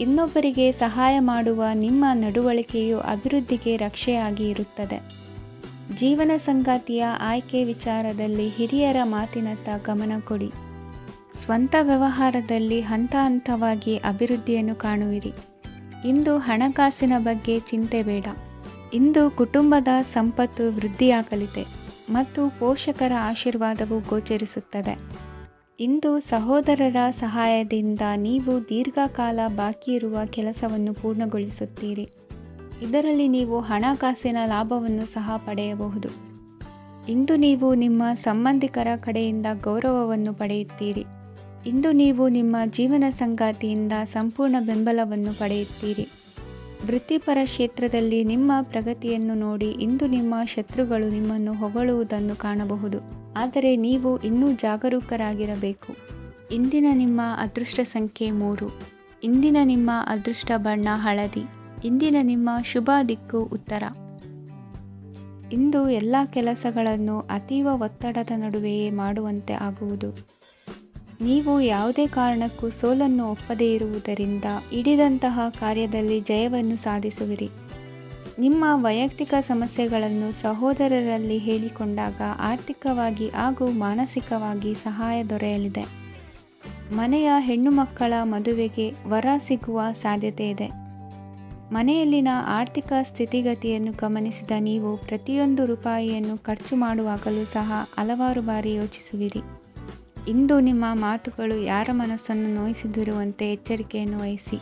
ಇನ್ನೊಬ್ಬರಿಗೆ ಸಹಾಯ ಮಾಡುವ ನಿಮ್ಮ ನಡವಳಿಕೆಯು ಅಭಿವೃದ್ಧಿಗೆ ರಕ್ಷೆಯಾಗಿ ಇರುತ್ತದೆ. ಜೀವನ ಸಂಗಾತಿಯ ಆಯ್ಕೆ ವಿಚಾರದಲ್ಲಿ ಹಿರಿಯರ ಮಾತಿನತ್ತ ಗಮನ ಕೊಡಿ. ಸ್ವಂತ ವ್ಯವಹಾರದಲ್ಲಿ ಹಂತ ಹಂತವಾಗಿ ಅಭಿವೃದ್ಧಿಯನ್ನು ಕಾಣುವಿರಿ. ಇಂದು ಹಣಕಾಸಿನ ಬಗ್ಗೆ ಚಿಂತೆ ಬೇಡ. ಇಂದು ಕುಟುಂಬದ ಸಂಪತ್ತು ವೃದ್ಧಿಯಾಗಲಿದೆ ಮತ್ತು ಪೋಷಕರ ಆಶೀರ್ವಾದವು ಗೋಚರಿಸುತ್ತದೆ. ಇಂದು ಸಹೋದರರ ಸಹಾಯದಿಂದ ನೀವು ದೀರ್ಘಕಾಲ ಬಾಕಿ ಇರುವ ಕೆಲಸವನ್ನು ಪೂರ್ಣಗೊಳಿಸುತ್ತೀರಿ. ಇದರಲ್ಲಿ ನೀವು ಹಣಕಾಸಿನ ಲಾಭವನ್ನು ಸಹ ಪಡೆಯಬಹುದು. ಇಂದು ನೀವು ನಿಮ್ಮ ಸಂಬಂಧಿಕರ ಕಡೆಯಿಂದ ಗೌರವವನ್ನು ಪಡೆಯುತ್ತೀರಿ. ಇಂದು ನೀವು ನಿಮ್ಮ ಜೀವನ ಸಂಗಾತಿಯಿಂದ ಸಂಪೂರ್ಣ ಬೆಂಬಲವನ್ನು ಪಡೆಯುತ್ತೀರಿ. ವೃತ್ತಿಪರ ಕ್ಷೇತ್ರದಲ್ಲಿ ನಿಮ್ಮ ಪ್ರಗತಿಯನ್ನು ನೋಡಿ ಇಂದು ನಿಮ್ಮ ಶತ್ರುಗಳು ನಿಮ್ಮನ್ನು ಹೊಗಳುವುದನ್ನು ಕಾಣಬಹುದು. ಆದರೆ ನೀವು ಇನ್ನೂ ಜಾಗರೂಕರಾಗಿರಬೇಕು. ಇಂದಿನ ನಿಮ್ಮ ಅದೃಷ್ಟ ಸಂಖ್ಯೆ 3. ಇಂದಿನ ನಿಮ್ಮ ಅದೃಷ್ಟ ಬಣ್ಣ ಹಳದಿ. ಇಂದಿನ ನಿಮ್ಮ ಶುಭ ದಿಕ್ಕು ಉತ್ತರ. ಇಂದು ಎಲ್ಲ ಕೆಲಸಗಳನ್ನು ಅತೀವ ಒತ್ತಡದ ನಡುವೆಯೇ ಮಾಡುವಂತೆ ಆಗುವುದು. ನೀವು ಯಾವುದೇ ಕಾರಣಕ್ಕೂ ಸೋಲನ್ನು ಒಪ್ಪದೇ ಇರುವುದರಿಂದ ಹಿಡಿದಂತಹ ಕಾರ್ಯದಲ್ಲಿ ಜಯವನ್ನು ಸಾಧಿಸುವಿರಿ. ನಿಮ್ಮ ವೈಯಕ್ತಿಕ ಸಮಸ್ಯೆಗಳನ್ನು ಸಹೋದರರಲ್ಲಿ ಹೇಳಿಕೊಂಡಾಗ ಆರ್ಥಿಕವಾಗಿ ಹಾಗೂ ಮಾನಸಿಕವಾಗಿ ಸಹಾಯ ದೊರೆಯಲಿದೆ. ಮನೆಯ ಹೆಣ್ಣು ಮಕ್ಕಳ ಮದುವೆಗೆ ವರ ಸಿಗುವ ಸಾಧ್ಯತೆ ಇದೆ. ಮನೆಯಲ್ಲಿನ ಆರ್ಥಿಕ ಸ್ಥಿತಿಗತಿಯನ್ನು ಗಮನಿಸಿದ ನೀವು ಪ್ರತಿಯೊಂದು ರೂಪಾಯಿಯನ್ನು ಖರ್ಚು ಮಾಡುವಾಗಲೂ ಸಹ ಹಲವಾರು ಬಾರಿ ಯೋಚಿಸುವಿರಿ. ಇಂದು ನಿಮ್ಮ ಮಾತುಗಳು ಯಾರ ಮನಸ್ಸನ್ನು ನೋಯಿಸದಿರುವಂತೆ ಎಚ್ಚರಿಕೆಯನ್ನು ವಹಿಸಿ.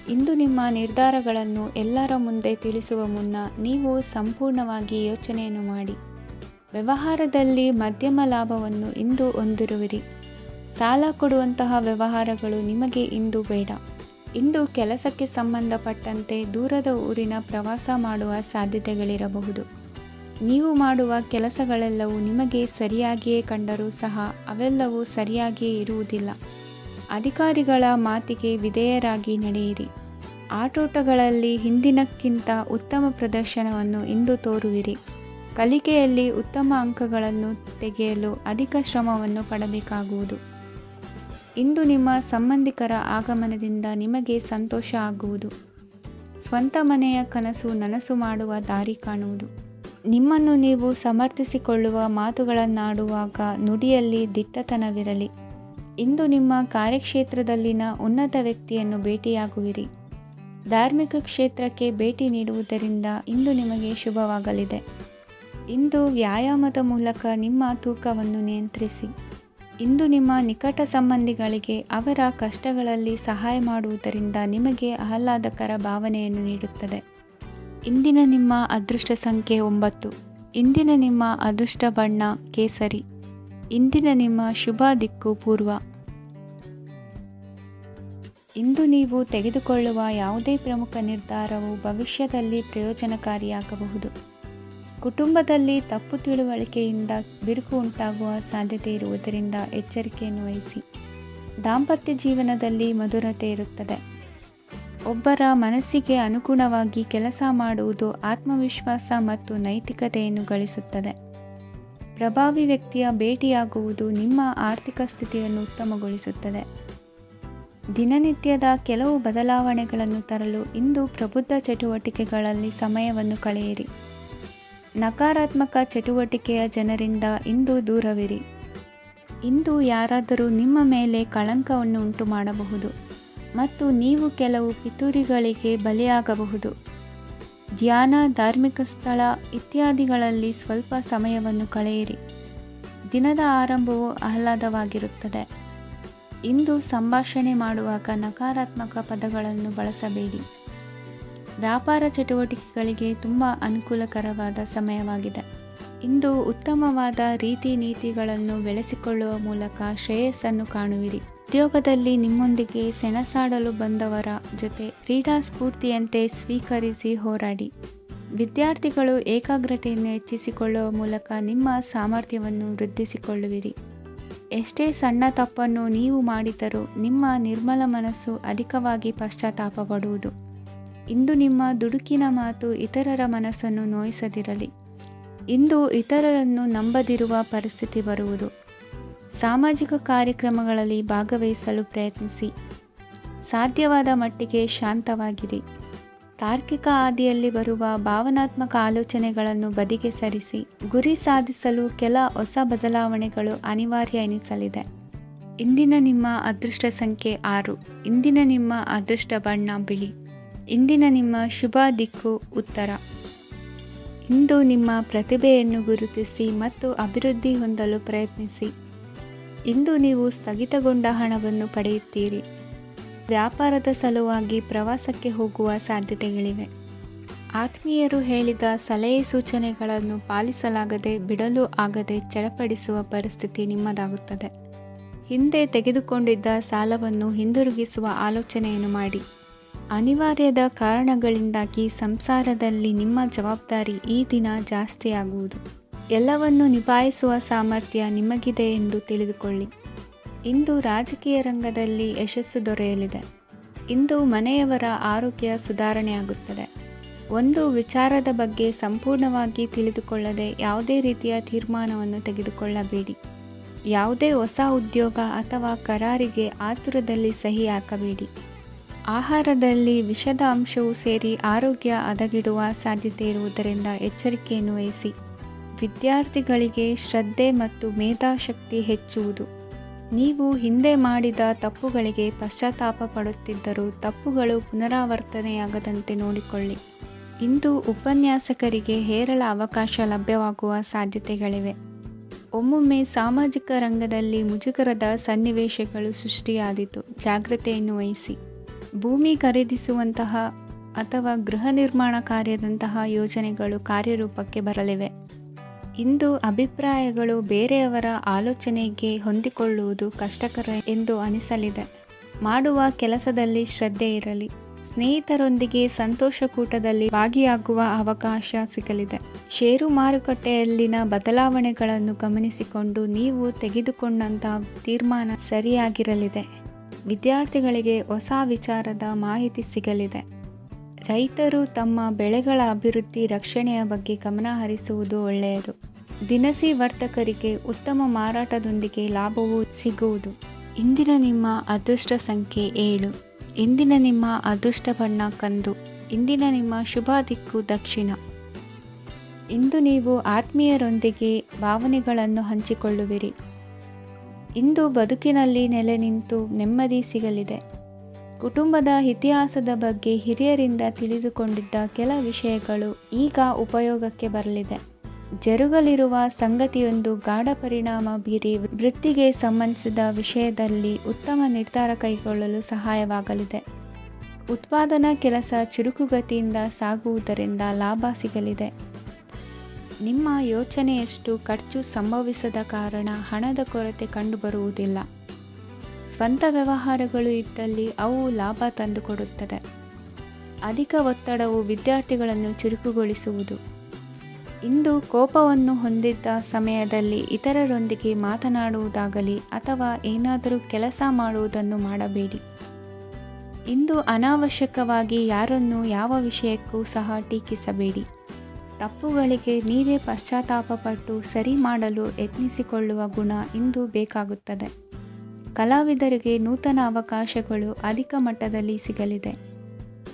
ಇಂದು ನಿಮ್ಮ ನಿರ್ಧಾರಗಳನ್ನು ಎಲ್ಲರ ಮುಂದೆ ತಿಳಿಸುವ ಮುನ್ನ ನೀವು ಸಂಪೂರ್ಣವಾಗಿ ಯೋಚನೆಯನ್ನು ಮಾಡಿ. ವ್ಯವಹಾರದಲ್ಲಿ ಮಧ್ಯಮ ಲಾಭವನ್ನು ಇಂದು ಹೊಂದಿರುವಿರಿ. ಸಾಲ ಕೊಡುವಂತಹ ವ್ಯವಹಾರಗಳು ನಿಮಗೆ ಇಂದು ಬೇಡ. ಇಂದು ಕೆಲಸಕ್ಕೆ ಸಂಬಂಧಪಟ್ಟಂತೆ ದೂರದ ಊರಿನ ಪ್ರವಾಸ ಮಾಡುವ ಸಾಧ್ಯತೆಗಳಿರಬಹುದು. ನೀವು ಮಾಡುವ ಕೆಲಸಗಳೆಲ್ಲವೂ ನಿಮಗೆ ಸರಿಯಾಗಿಯೇ ಕಂಡರೂ ಸಹ ಅವೆಲ್ಲವೂ ಸರಿಯಾಗಿಯೇ ಇರುವುದಿಲ್ಲ. ಅಧಿಕಾರಿಗಳ ಮಾತಿಗೆ ವಿಧೇಯರಾಗಿ ನಡೆಯಿರಿ. ಆಟೋಟಗಳಲ್ಲಿ ಹಿಂದಿನಕ್ಕಿಂತ ಉತ್ತಮ ಪ್ರದರ್ಶನವನ್ನು ಇಂದು ತೋರುವಿರಿ. ಕಲಿಕೆಯಲ್ಲಿ ಉತ್ತಮ ಅಂಕಗಳನ್ನು ತೆಗೆಯಲು ಅಧಿಕ ಶ್ರಮವನ್ನು ಪಡಬೇಕಾಗುವುದು. ಇಂದು ನಿಮ್ಮ ಸಂಬಂಧಿಕರ ಆಗಮನದಿಂದ ನಿಮಗೆ ಸಂತೋಷ ಆಗುವುದು. ಸ್ವಂತ ಮನೆಯ ಕನಸು ನನಸು ಮಾಡುವ ದಾರಿ ಕಾಣುವುದು. ನಿಮ್ಮನ್ನು ನೀವು ಸಮರ್ಥಿಸಿಕೊಳ್ಳುವ ಮಾತುಗಳನ್ನಾಡುವಾಗ ನುಡಿಯಲ್ಲಿ ದಿಟ್ಟತನವಿರಲಿ. ಇಂದು ನಿಮ್ಮ ಕಾರ್ಯಕ್ಷೇತ್ರದಲ್ಲಿನ ಉನ್ನತ ವ್ಯಕ್ತಿಯನ್ನು ಭೇಟಿಯಾಗುವಿರಿ. ಧಾರ್ಮಿಕ ಕ್ಷೇತ್ರಕ್ಕೆ ಭೇಟಿ ನೀಡುವುದರಿಂದ ಇಂದು ನಿಮಗೆ ಶುಭವಾಗಲಿದೆ. ಇಂದು ವ್ಯಾಯಾಮದ ಮೂಲಕ ನಿಮ್ಮ ತೂಕವನ್ನು ನಿಯಂತ್ರಿಸಿ. ಇಂದು ನಿಮ್ಮ ನಿಕಟ ಸಂಬಂಧಿಗಳಿಗೆ ಅವರ ಕಷ್ಟಗಳಲ್ಲಿ ಸಹಾಯ ಮಾಡುವುದರಿಂದ ನಿಮಗೆ ಆಹ್ಲಾದಕರ ಭಾವನೆಯನ್ನು ನೀಡುತ್ತದೆ. ಇಂದಿನ ನಿಮ್ಮ ಅದೃಷ್ಟ ಸಂಖ್ಯೆ 9. ಇಂದಿನ ನಿಮ್ಮ ಅದೃಷ್ಟ ಬಣ್ಣ ಕೇಸರಿ. ಇಂದಿನ ನಿಮ್ಮ ಶುಭ ದಿಕ್ಕು ಪೂರ್ವ. ಇಂದು ನೀವು ತೆಗೆದುಕೊಳ್ಳುವ ಯಾವುದೇ ಪ್ರಮುಖ ನಿರ್ಧಾರವು ಭವಿಷ್ಯದಲ್ಲಿ ಪ್ರಯೋಜನಕಾರಿಯಾಗಬಹುದು. ಕುಟುಂಬದಲ್ಲಿ ತಪ್ಪು ತಿಳುವಳಿಕೆಯಿಂದ ಬಿರುಕು ಉಂಟಾಗುವ ಸಾಧ್ಯತೆ ಇರುವುದರಿಂದ ಎಚ್ಚರಿಕೆಯನ್ನು ವಹಿಸಿ. ದಾಂಪತ್ಯ ಜೀವನದಲ್ಲಿ ಮಧುರತೆ ಇರುತ್ತದೆ. ಒಬ್ಬರ ಮನಸ್ಸಿಗೆ ಅನುಗುಣವಾಗಿ ಕೆಲಸ ಮಾಡುವುದು ಆತ್ಮವಿಶ್ವಾಸ ಮತ್ತು ನೈತಿಕತೆಯನ್ನು ಗಳಿಸುತ್ತದೆ. ಪ್ರಭಾವಿ ವ್ಯಕ್ತಿಯ ಭೇಟಿಯಾಗುವುದು ನಿಮ್ಮ ಆರ್ಥಿಕ ಸ್ಥಿತಿಯನ್ನು ಉತ್ತಮಗೊಳಿಸುತ್ತದೆ. ದಿನನಿತ್ಯದ ಕೆಲವು ಬದಲಾವಣೆಗಳನ್ನು ತರಲು ಇಂದು ಪ್ರಬುದ್ಧ ಚಟುವಟಿಕೆಗಳಲ್ಲಿ ಸಮಯವನ್ನು ಕಳೆಯಿರಿ. ನಕಾರಾತ್ಮಕ ಚಟುವಟಿಕೆಯ ಜನರಿಂದ ಇಂದು ದೂರವಿರಿ. ಇಂದು ಯಾರಾದರೂ ನಿಮ್ಮ ಮೇಲೆ ಕಳಂಕವನ್ನು ಉಂಟು ಮಾಡಬಹುದು ಮತ್ತು ನೀವು ಕೆಲವು ಪಿತೂರಿಗಳಿಗೆ ಬಲಿಯಾಗಬಹುದು. ಧ್ಯಾನ, ಧಾರ್ಮಿಕ ಸ್ಥಳ ಇತ್ಯಾದಿಗಳಲ್ಲಿ ಸ್ವಲ್ಪ ಸಮಯವನ್ನು ಕಳೆಯಿರಿ. ದಿನದ ಆರಂಭವು ಆಹ್ಲಾದವಾಗಿರುತ್ತದೆ. ಇಂದು ಸಂಭಾಷಣೆ ಮಾಡುವಾಗ ನಕಾರಾತ್ಮಕ ಪದಗಳನ್ನು ಬಳಸಬೇಡಿ. ವ್ಯಾಪಾರ ಚಟುವಟಿಕೆಗಳಿಗೆ ತುಂಬ ಅನುಕೂಲಕರವಾದ ಸಮಯವಾಗಿದೆ. ಇಂದು ಉತ್ತಮವಾದ ರೀತಿ ನೀತಿಗಳನ್ನು ಬೆಳೆಸಿಕೊಳ್ಳುವ ಮೂಲಕ ಶ್ರೇಯಸ್ಸನ್ನು ಕಾಣುವಿರಿ. ಉದ್ಯೋಗದಲ್ಲಿ ನಿಮ್ಮೊಂದಿಗೆ ಸೆಣಸಾಡಲು ಬಂದವರ ಜೊತೆ ಕ್ರೀಡಾ ಸ್ಫೂರ್ತಿಯಂತೆ ಸ್ವೀಕರಿಸಿ ಹೋರಾಡಿ. ವಿದ್ಯಾರ್ಥಿಗಳು ಏಕಾಗ್ರತೆಯನ್ನು ಹೆಚ್ಚಿಸಿಕೊಳ್ಳುವ ಮೂಲಕ ನಿಮ್ಮ ಸಾಮರ್ಥ್ಯವನ್ನು ವೃದ್ಧಿಸಿಕೊಳ್ಳುವಿರಿ. ಎಷ್ಟೇ ಸಣ್ಣ ತಪ್ಪನ್ನು ನೀವು ಮಾಡಿದರೂ ನಿಮ್ಮ ನಿರ್ಮಲ ಮನಸ್ಸು ಅಧಿಕವಾಗಿ ಪಶ್ಚಾತ್ತಾಪ ಪಡುವುದು. ಇಂದು ನಿಮ್ಮ ದುಡುಕಿನ ಮಾತು ಇತರರ ಮನಸ್ಸನ್ನು ನೋಯಿಸದಿರಲಿ. ಇಂದು ಇತರರನ್ನು ನಂಬದಿರುವ ಪರಿಸ್ಥಿತಿ ಬರುವುದು. ಸಾಮಾಜಿಕ ಕಾರ್ಯಕ್ರಮಗಳಲ್ಲಿ ಭಾಗವಹಿಸಲು ಪ್ರಯತ್ನಿಸಿ. ಸಾಧ್ಯವಾದ ಮಟ್ಟಿಗೆ ಶಾಂತವಾಗಿರಿ. ತಾರ್ಕಿಕ ಹಾದಿಯಲ್ಲಿ ಬರುವ ಭಾವನಾತ್ಮಕ ಆಲೋಚನೆಗಳನ್ನು ಬದಿಗೆ ಸರಿಸಿ. ಗುರಿ ಸಾಧಿಸಲು ಕೆಲ ಹೊಸ ಬದಲಾವಣೆಗಳು ಅನಿವಾರ್ಯ ಎನಿಸಲಿದೆ. ಇಂದಿನ ನಿಮ್ಮ ಅದೃಷ್ಟ ಸಂಖ್ಯೆ 6. ಇಂದಿನ ನಿಮ್ಮ ಅದೃಷ್ಟ ಬಣ್ಣ ಬಿಳಿ. ಇಂದಿನ ನಿಮ್ಮ ಶುಭ ದಿಕ್ಕು ಉತ್ತರ. ಇಂದು ನಿಮ್ಮ ಪ್ರತಿಭೆಯನ್ನು ಗುರುತಿಸಿ ಮತ್ತು ಅಭಿವೃದ್ಧಿ ಹೊಂದಲು ಪ್ರಯತ್ನಿಸಿ. ಇಂದು ನೀವು ಸ್ಥಗಿತಗೊಂಡ ಹಣವನ್ನು ಪಡೆಯುತ್ತೀರಿ. ವ್ಯಾಪಾರದ ಸಲುವಾಗಿ ಪ್ರವಾಸಕ್ಕೆ ಹೋಗುವ ಸಾಧ್ಯತೆಗಳಿವೆ. ಆತ್ಮೀಯರು ಹೇಳಿದ ಸಲಹೆ ಸೂಚನೆಗಳನ್ನು ಪಾಲಿಸಲಾಗದೆ ಬಿಡಲು ಆಗದೆ ಚಡಪಡಿಸುವ ಪರಿಸ್ಥಿತಿ ನಿಮ್ಮದಾಗುತ್ತದೆ. ಹಿಂದೆ ತೆಗೆದುಕೊಂಡಿದ್ದ ಸಾಲವನ್ನು ಹಿಂದಿರುಗಿಸುವ ಆಲೋಚನೆಯನ್ನು ಮಾಡಿ. ಅನಿವಾರ್ಯದ ಕಾರಣಗಳಿಂದಾಗಿ ಸಂಸಾರದಲ್ಲಿ ನಿಮ್ಮ ಜವಾಬ್ದಾರಿ ಈ ದಿನ ಜಾಸ್ತಿಯಾಗುವುದು. ಎಲ್ಲವನ್ನು ನಿಭಾಯಿಸುವ ಸಾಮರ್ಥ್ಯ ನಿಮಗಿದೆ ಎಂದು ತಿಳಿದುಕೊಳ್ಳಿ. ಇಂದು ರಾಜಕೀಯ ರಂಗದಲ್ಲಿ ಯಶಸ್ಸು ದೊರೆಯಲಿದೆ. ಇಂದು ಮನೆಯವರ ಆರೋಗ್ಯ ಸುಧಾರಣೆಯಾಗುತ್ತದೆ. ಒಂದು ವಿಚಾರದ ಬಗ್ಗೆ ಸಂಪೂರ್ಣವಾಗಿ ತಿಳಿದುಕೊಳ್ಳದೆ ಯಾವುದೇ ರೀತಿಯ ತೀರ್ಮಾನವನ್ನು ತೆಗೆದುಕೊಳ್ಳಬೇಡಿ. ಯಾವುದೇ ಹೊಸ ಉದ್ಯೋಗ ಅಥವಾ ಕರಾರಿಗೆ ಆತುರದಲ್ಲಿ ಸಹಿ ಹಾಕಬೇಡಿ. ಆಹಾರದಲ್ಲಿ ವಿಷದ ಅಂಶವು ಸೇರಿ ಆರೋಗ್ಯ ಹದಗೆಡುವ ಸಾಧ್ಯತೆ ಇರುವುದರಿಂದ ಎಚ್ಚರಿಕೆಯನ್ನು ವಹಿಸಿ. ವಿದ್ಯಾರ್ಥಿಗಳಿಗೆ ಶ್ರದ್ಧೆ ಮತ್ತು ಮೇಧಾಶಕ್ತಿ ಹೆಚ್ಚುವುದು. ನೀವು ಹಿಂದೆ ಮಾಡಿದ ತಪ್ಪುಗಳಿಗೆ ಪಶ್ಚಾತ್ತಾಪ ಪಡುತ್ತಿದ್ದರೂ ತಪ್ಪುಗಳು ಪುನರಾವರ್ತನೆಯಾಗದಂತೆ ನೋಡಿಕೊಳ್ಳಿ. ಇಂದು ಉಪನ್ಯಾಸಕರಿಗೆ ಹೇರಳ ಅವಕಾಶ ಲಭ್ಯವಾಗುವ ಸಾಧ್ಯತೆಗಳಿವೆ. ಒಮ್ಮೊಮ್ಮೆ ಸಾಮಾಜಿಕ ರಂಗದಲ್ಲಿ ಮುಜುಗರದ ಸನ್ನಿವೇಶಗಳು ಸೃಷ್ಟಿಯಾದೀತು. ಜಾಗ್ರತೆಯನ್ನು ವಹಿಸಿ. ಭೂಮಿ ಖರೀದಿಸುವಂತಹ ಅಥವಾ ಗೃಹ ನಿರ್ಮಾಣ ಕಾರ್ಯದಂತಹ ಯೋಜನೆಗಳು ಕಾರ್ಯರೂಪಕ್ಕೆ ಬರಲಿವೆ. ಇಂದು ಅಭಿಪ್ರಾಯಗಳು ಬೇರೆಯವರ ಆಲೋಚನೆಗೆ ಹೊಂದಿಕೊಳ್ಳುವುದು ಕಷ್ಟಕರ ಎಂದು ಅನಿಸಲಿದೆ. ಮಾಡುವ ಕೆಲಸದಲ್ಲಿ ಶ್ರದ್ಧೆ ಇರಲಿ. ಸ್ನೇಹಿತರೊಂದಿಗೆ ಸಂತೋಷಕೂಟದಲ್ಲಿ ಭಾಗಿಯಾಗುವ ಅವಕಾಶ ಸಿಗಲಿದೆ. ಷೇರು ಮಾರುಕಟ್ಟೆಯಲ್ಲಿನ ಬದಲಾವಣೆಗಳನ್ನು ಗಮನಿಸಿಕೊಂಡು ನೀವು ತೆಗೆದುಕೊಂಡಂತಹ ತೀರ್ಮಾನ ಸರಿಯಾಗಿರಲಿದೆ. ವಿದ್ಯಾರ್ಥಿಗಳಿಗೆ ಹೊಸ ವಿಚಾರದ ಮಾಹಿತಿ ಸಿಗಲಿದೆ. ರೈತರು ತಮ್ಮ ಬೆಳೆಗಳ ಅಭಿವೃದ್ಧಿ ರಕ್ಷಣೆಯ ಬಗ್ಗೆ ಗಮನ ಹರಿಸುವುದು ಒಳ್ಳೆಯದು. ದಿನಸಿ ವರ್ತಕರಿಗೆ ಉತ್ತಮ ಮಾರಾಟದೊಂದಿಗೆ ಲಾಭವೂ ಸಿಗುವುದು. ಇಂದಿನ ನಿಮ್ಮ ಅದೃಷ್ಟ ಸಂಖ್ಯೆ 7. ಇಂದಿನ ನಿಮ್ಮ ಅದೃಷ್ಟ ಬಣ್ಣ ಕಂದು. ಇಂದಿನ ನಿಮ್ಮ ಶುಭ ದಿಕ್ಕು ದಕ್ಷಿಣ. ಇಂದು ನೀವು ಆತ್ಮೀಯರೊಂದಿಗೆ ಭಾವನೆಗಳನ್ನು ಹಂಚಿಕೊಳ್ಳುವಿರಿ. ಇಂದು ಬದುಕಿನಲ್ಲಿ ನೆಲೆ ನಿಂತು ನೆಮ್ಮದಿ ಸಿಗಲಿದೆ. ಕುಟುಂಬದ ಇತಿಹಾಸದ ಬಗ್ಗೆ ಹಿರಿಯರಿಂದ ತಿಳಿದುಕೊಂಡಿದ್ದ ಕೆಲ ವಿಷಯಗಳು ಈಗ ಉಪಯೋಗಕ್ಕೆ ಬರಲಿದೆ. ಜರುಗಲಿರುವ ಸಂಗತಿಯೊಂದು ಗಾಢ ಪರಿಣಾಮ ಬೀರಿ ವೃತ್ತಿಗೆ ಸಂಬಂಧಿಸಿದ ವಿಷಯದಲ್ಲಿ ಉತ್ತಮ ನಿರ್ಧಾರ ಕೈಗೊಳ್ಳಲು ಸಹಾಯವಾಗಲಿದೆ. ಉತ್ಪಾದನಾ ಕೆಲಸ ಚುರುಕುಗತಿಯಿಂದ ಸಾಗುವುದರಿಂದ ಲಾಭ ಸಿಗಲಿದೆ. ನಿಮ್ಮ ಯೋಚನೆಯಷ್ಟು ಖರ್ಚು ಸಂಭವಿಸದ ಕಾರಣ ಹಣದ ಕೊರತೆ ಕಂಡುಬರುವುದಿಲ್ಲ. ಸ್ವಂತ ವ್ಯವಹಾರಗಳು ಇದ್ದಲ್ಲಿ ಅವು ಲಾಭ ತಂದುಕೊಡುತ್ತದೆ. ಅಧಿಕ ಒತ್ತಡವು ವಿದ್ಯಾರ್ಥಿಗಳನ್ನು ಚುರುಕುಗೊಳಿಸುವುದು. ಇಂದು ಕೋಪವನ್ನು ಹೊಂದಿದ್ದ ಸಮಯದಲ್ಲಿ ಇತರರೊಂದಿಗೆ ಮಾತನಾಡುವುದಾಗಲಿ ಅಥವಾ ಏನಾದರೂ ಕೆಲಸ ಮಾಡುವುದನ್ನು ಮಾಡಬೇಡಿ. ಇಂದು ಅನಾವಶ್ಯಕವಾಗಿ ಯಾರನ್ನೂ ಯಾವ ವಿಷಯಕ್ಕೂ ಸಹ ಟೀಕಿಸಬೇಡಿ. ತಪ್ಪುಗಳಿಗೆ ನೀವೇ ಪಶ್ಚಾತ್ತಾಪಪಟ್ಟು ಸರಿ ಮಾಡಲು ಯತ್ನಿಸಿಕೊಳ್ಳುವ ಗುಣ ಇಂದು ಬೇಕಾಗುತ್ತದೆ. ಕಲಾವಿದರಿಗೆ ನೂತನ ಅವಕಾಶಗಳು ಅಧಿಕ ಮಟ್ಟದಲ್ಲಿ ಸಿಗಲಿದೆ.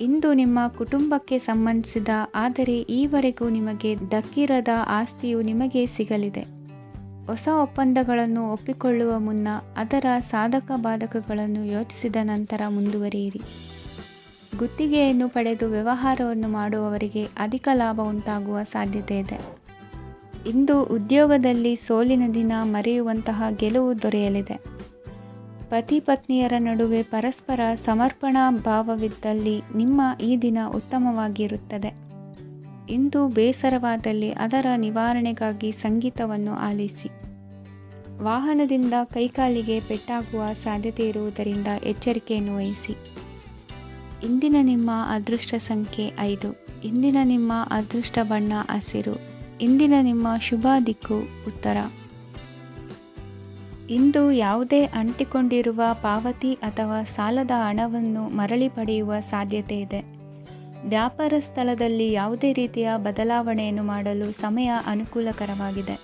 ಇಂದು ನಿಮ್ಮ ಕುಟುಂಬಕ್ಕೆ ಸಂಬಂಧಿಸಿದ ಆದರೆ ಈವರೆಗೂ ನಿಮಗೆ ದಕ್ಕಿರದ ಆಸ್ತಿಯು ನಿಮಗೆ ಸಿಗಲಿದೆ. ಹೊಸ ಒಪ್ಪಂದಗಳನ್ನು ಒಪ್ಪಿಕೊಳ್ಳುವ ಮುನ್ನ ಅದರ ಸಾಧಕ ಬಾಧಕಗಳನ್ನು ಯೋಚಿಸಿದ ನಂತರ ಮುಂದುವರಿಯಿರಿ. ಗುತ್ತಿಗೆಯನ್ನು ಪಡೆದು ವ್ಯವಹಾರವನ್ನು ಮಾಡುವವರಿಗೆ ಅಧಿಕ ಲಾಭ ಉಂಟಾಗುವ ಸಾಧ್ಯತೆ ಇದೆ. ಇಂದು ಉದ್ಯೋಗದಲ್ಲಿ ಸೋಲಿನ ದಿನ ಮರೆಯುವಂತಹ ಗೆಲುವು ದೊರೆಯಲಿದೆ. ಪತಿ ಪತ್ನಿಯರ ನಡುವೆ ಪರಸ್ಪರ ಸಮರ್ಪಣಾ ಭಾವವಿದ್ದಲ್ಲಿ ನಿಮ್ಮ ಈ ದಿನ ಉತ್ತಮವಾಗಿರುತ್ತದೆ. ಇಂದು ಬೇಸರವಾದಲ್ಲಿ ಅದರ ನಿವಾರಣೆಗಾಗಿ ಸಂಗೀತವನ್ನು ಆಲಿಸಿ. ವಾಹನದಿಂದ ಕೈಕಾಲಿಗೆ ಪೆಟ್ಟಾಗುವ ಸಾಧ್ಯತೆ ಇರುವುದರಿಂದ ಎಚ್ಚರಿಕೆಯನ್ನು ವಹಿಸಿ. ಇಂದಿನ ನಿಮ್ಮ ಅದೃಷ್ಟ ಸಂಖ್ಯೆ 5. ಇಂದಿನ ನಿಮ್ಮ ಅದೃಷ್ಟ ಬಣ್ಣ ಹಸಿರು. ಇಂದಿನ ನಿಮ್ಮ ಶುಭ ದಿಕ್ಕು ಉತ್ತರ. ಇಂದು ಯಾವುದೇ ಅಂಟಿಕೊಂಡಿರುವ ಪಾವತಿ ಅಥವಾ ಸಾಲದ ಹಣವನ್ನು ಮರಳಿ ಪಡೆಯುವ ಸಾಧ್ಯತೆ ಇದೆ. ವ್ಯಾಪಾರ ಸ್ಥಳದಲ್ಲಿ ಯಾವುದೇ ರೀತಿಯ ಬದಲಾವಣೆಯನ್ನು ಮಾಡಲು ಸಮಯ ಅನುಕೂಲಕರವಾಗಿದೆ.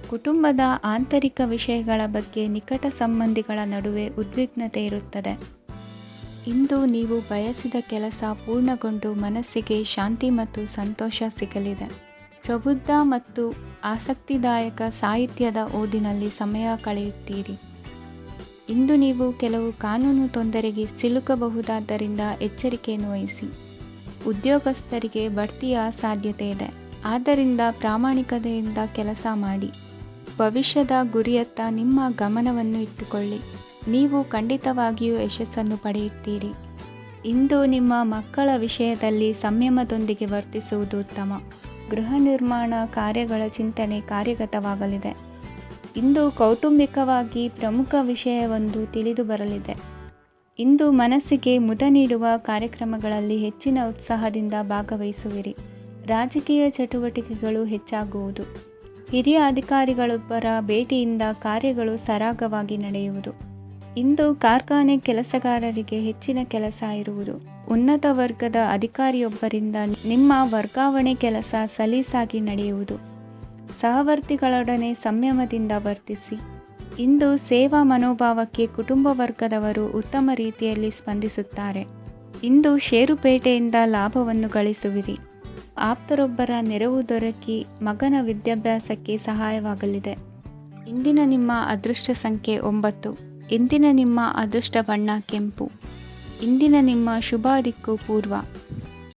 ಕುಟುಂಬದ ಆಂತರಿಕ ವಿಷಯಗಳ ಬಗ್ಗೆ ನಿಕಟ ಸಂಬಂಧಿಗಳ ನಡುವೆ ಉದ್ವಿಗ್ನತೆ ಇರುತ್ತದೆ. ಇಂದು ನೀವು ಬಯಸಿದ ಕೆಲಸ ಪೂರ್ಣಗೊಂಡು ಮನಸ್ಸಿಗೆ ಶಾಂತಿ ಮತ್ತು ಸಂತೋಷ ಸಿಗಲಿದೆ. ಪ್ರಬುದ್ಧ ಮತ್ತು ಆಸಕ್ತಿದಾಯಕ ಸಾಹಿತ್ಯದ ಓದಿನಲ್ಲಿ ಸಮಯ ಕಳೆಯುತ್ತೀರಿ. ಇಂದು ನೀವು ಕೆಲವು ಕಾನೂನು ತೊಂದರೆಗೆ ಸಿಲುಕಬಹುದಾದ್ದರಿಂದ ಎಚ್ಚರಿಕೆಯನ್ನು ವಹಿಸಿ. ಉದ್ಯೋಗಸ್ಥರಿಗೆ ಬಡ್ತಿಯ ಸಾಧ್ಯತೆ ಇದೆ. ಆದ್ದರಿಂದ ಪ್ರಾಮಾಣಿಕತೆಯಿಂದ ಕೆಲಸ ಮಾಡಿ. ಭವಿಷ್ಯದ ಗುರಿಯತ್ತ ನಿಮ್ಮ ಗಮನವನ್ನು ಇಟ್ಟುಕೊಳ್ಳಿ. ನೀವು ಖಂಡಿತವಾಗಿಯೂ ಯಶಸ್ಸನ್ನು ಪಡೆಯುತ್ತೀರಿ. ಇಂದು ನಿಮ್ಮ ಮಕ್ಕಳ ವಿಷಯದಲ್ಲಿ ಸಂಯಮದೊಂದಿಗೆ ವರ್ತಿಸುವುದು ಉತ್ತಮ. ಗೃಹ ನಿರ್ಮಾಣ ಕಾರ್ಯಗಳ ಚಿಂತನೆ ಕಾರ್ಯಗತವಾಗಲಿದೆ. ಇಂದು ಕೌಟುಂಬಿಕವಾಗಿ ಪ್ರಮುಖ ವಿಷಯವೊಂದು ತಿಳಿದು ಬರಲಿದೆ. ಇಂದು ಮನಸ್ಸಿಗೆ ಮುದ ನೀಡುವ ಕಾರ್ಯಕ್ರಮಗಳಲ್ಲಿ ಹೆಚ್ಚಿನ ಉತ್ಸಾಹದಿಂದ ಭಾಗವಹಿಸುವಿರಿ. ರಾಜಕೀಯ ಚಟುವಟಿಕೆಗಳು ಹೆಚ್ಚಾಗುವುದು. ಹಿರಿಯ ಅಧಿಕಾರಿಗಳೊಬ್ಬರ ಭೇಟಿಯಿಂದ ಕಾರ್ಯಗಳು ಸರಾಗವಾಗಿ ನಡೆಯುವುದು. ಇಂದು ಕಾರ್ಖಾನೆ ಕೆಲಸಗಾರರಿಗೆ ಹೆಚ್ಚಿನ ಕೆಲಸ ಇರುವುದು. ಉನ್ನತ ವರ್ಗದ ಅಧಿಕಾರಿಯೊಬ್ಬರಿಂದ ನಿಮ್ಮ ವರ್ಗಾವಣೆ ಕೆಲಸ ಸಲೀಸಾಗಿ ನಡೆಯುವುದು. ಸಹವರ್ತಿಗಳೊಡನೆ ಸಂಯಮದಿಂದ ವರ್ತಿಸಿ. ಇಂದು ಸೇವಾ ಮನೋಭಾವಕ್ಕೆ ಕುಟುಂಬ ವರ್ಗದವರು ಉತ್ತಮ ರೀತಿಯಲ್ಲಿ ಸ್ಪಂದಿಸುತ್ತಾರೆ. ಇಂದು ಷೇರುಪೇಟೆಯಿಂದ ಲಾಭವನ್ನು ಗಳಿಸುವಿರಿ. ಆಪ್ತರೊಬ್ಬರ ನೆರವು ದೊರಕಿ ಮಗನ ವಿದ್ಯಾಭ್ಯಾಸಕ್ಕೆ ಸಹಾಯವಾಗಲಿದೆ. ಇಂದಿನ ನಿಮ್ಮ ಅದೃಷ್ಟ ಸಂಖ್ಯೆ 9. ಇಂದಿನ ನಿಮ್ಮ ಅದೃಷ್ಟ ಬಣ್ಣ ಕೆಂಪು. ಇಂದಿನ ನಿಮ್ಮ ಶುಭ ದಿಕ್ಕು ಪೂರ್ವ.